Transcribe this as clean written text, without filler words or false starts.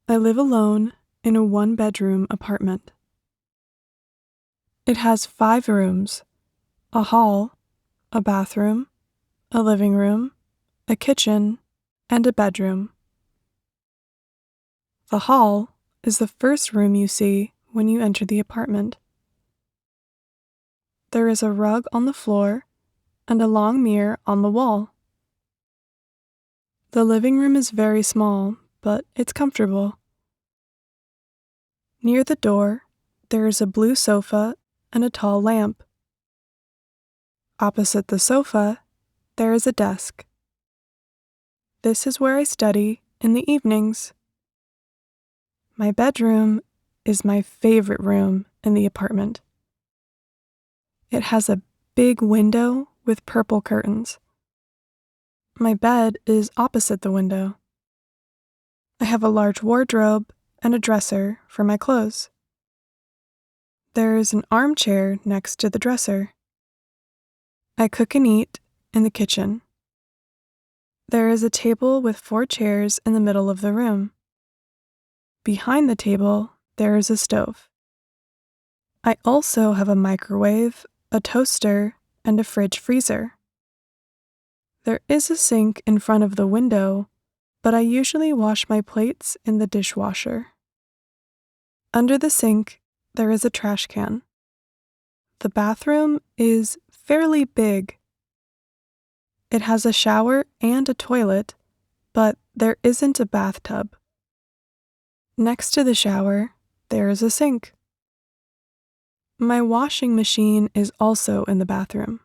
I live alone in a one-bedroom apartment. It has 5 rooms, a hall, a bathroom, a living room, a kitchen, and a bedroom. The hall is the first room you see when you enter the apartment. There is a rug on the floor and a long mirror on the wall. The living room is very small, but it's comfortable. Near the door, there is a blue sofa and a tall lamp. Opposite the sofa, there is a desk. This is where I study in the evenings. My bedroom is my favorite room in the apartment. It has a big window with purple curtains. My bed is opposite the window. I have a large wardrobe and a dresser for my clothes. There is an armchair next to the dresser. I cook and eat in the kitchen. There is a table with 4 chairs in the middle of the room. Behind the table, there is a stove. I also have a microwave, a toaster, and a fridge freezer. There is a sink in front of the window, but I usually wash my plates in the dishwasher. Under the sink, there is a trash can. The bathroom is fairly big. It has a shower and a toilet, but there isn't a bathtub. Next to the shower, there is a sink. My washing machine is also in the bathroom.